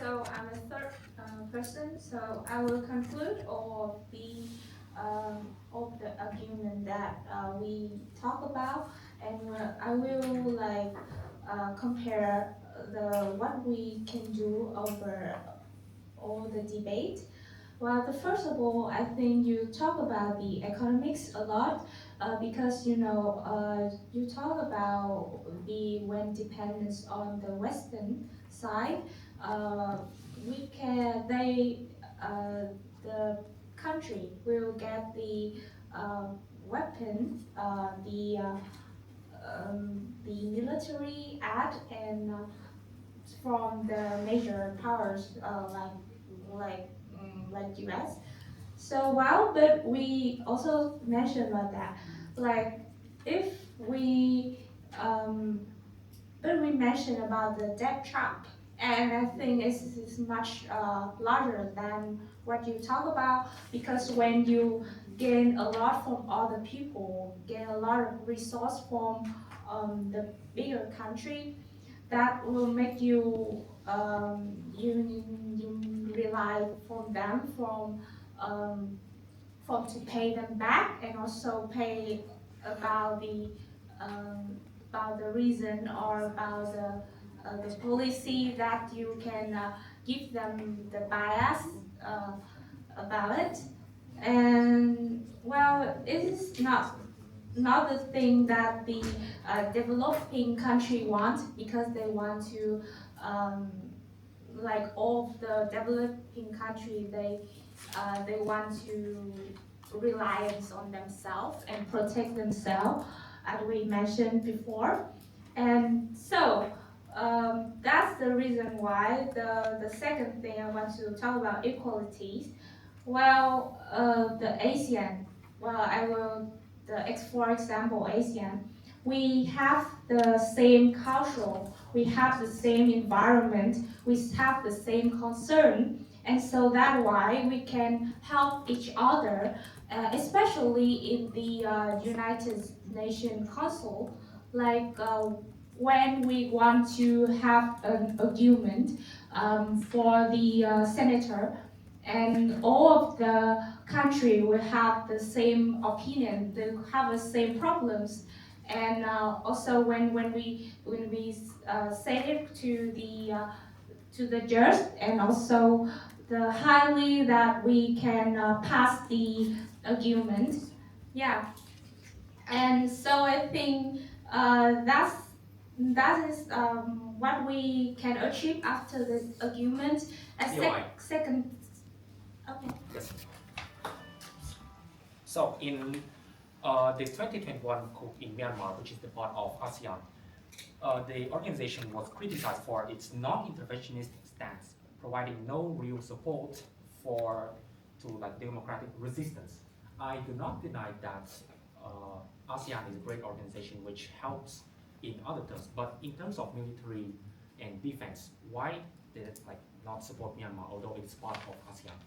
so I'm a third person, so I will conclude all the argument that we talk about, and I will like compare the what we can do over all the debate. Well, the first of all, I think you talk about the economics a lot because you talk about the when dependence on the Western side, uh, we can they the country will get the uh, weapon, the military aid and from the major powers like US. So well, but we also mentioned about that, like if we um, but we mentioned about the debt trap, and I think it's much larger than what you talk about because when you gain a lot from other people, gain a lot of resource from the bigger country, that will make you rely from them from to pay them back and also pay about the um, about the reason or about the policy that you can give them the bias uh, about it. And well, it is not the thing that the developing country want because they want to um, like all of the developing country they want to reliance on themselves and protect themselves as we mentioned before. And so that's the reason why the second thing I want to talk about equalities. Well, the ASEAN, well, I will, for example, ASEAN, we have the same cultural, we have the same environment, we have the same concern, and so that's why we can help each other, especially in the United Nations Council, like when we want to have an argument for the senator and all of the country will have the same opinion, they have the same problems. And also when we say it to the judge and also the highly that we can pass the argument. Yeah, and so I think that is what we can achieve after the argument. A second. Okay. Yes. So in the 2021 coup in Myanmar, which is the part of ASEAN, the organization was criticized for its non-interventionist stance, providing no real support to like democratic resistance. I do not deny that ASEAN is a great organization which helps in other terms, but in terms of military and defense, why did it like not support Myanmar, although it's part of ASEAN?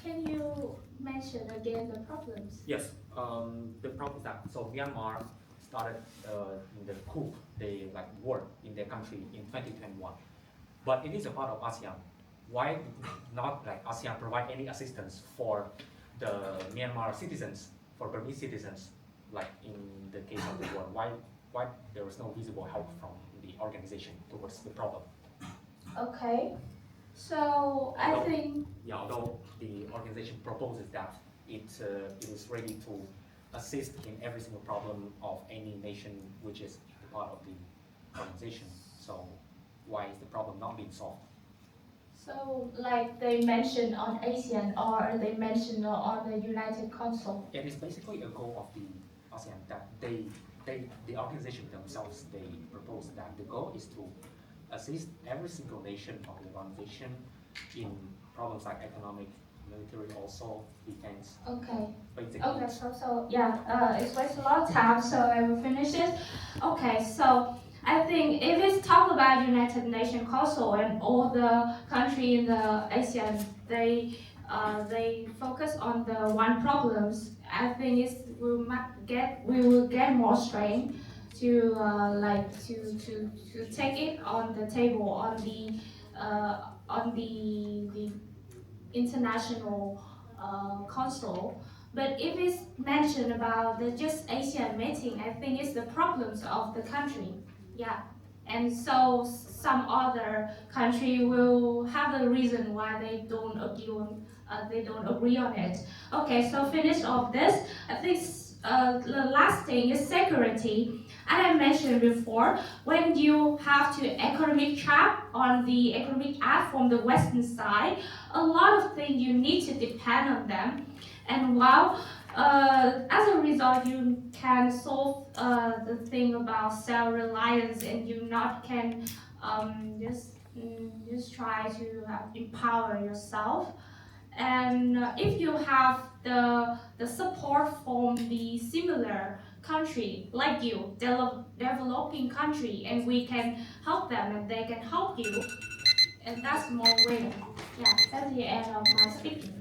Can you mention again the problems? Yes, the problem is that so Myanmar started in the coup, they like war in their country in 2021, but it is a part of ASEAN. Why did not like ASEAN provide any assistance for the Myanmar citizens, for Burmese citizens, like in the case of the war? Why there was no visible help from the organization towards the problem? Okay, so I think yeah, although the organization proposes that it is ready to assist in every single problem of any nation which is part of the organization. So why is the problem not being solved? so, like they mentioned on ASEAN or they mentioned on the United Council. It is basically a goal of the ASEAN that the organization themselves, they propose that the goal is to assist every single nation of the organization in problems like economic, military, also defense. Okay. Basically. Okay. So yeah. It's wasted a lot of time. So I will finish it. Okay. So I think if it's talk about United Nations Council and all the country in the ASEAN, they focus on the one problems. I think we will get more strength to take it on the table on the international council. But if it's mentioned about the just ASEAN meeting, I think it's the problems of the country. Yeah. And so some other country will have a reason why they don't agree on it. Okay, so finish off this. I think the last thing is security. As I mentioned before, when you have to economic trap on the economic act from the Western side, a lot of things you need to depend on them. And while as a result, you can solve the thing about self-reliance, and you not can just try to empower yourself. And if you have the support from the similar country like you, developing country, and we can help them and they can help you, and that's more way. Yeah, that's the end of my speaking.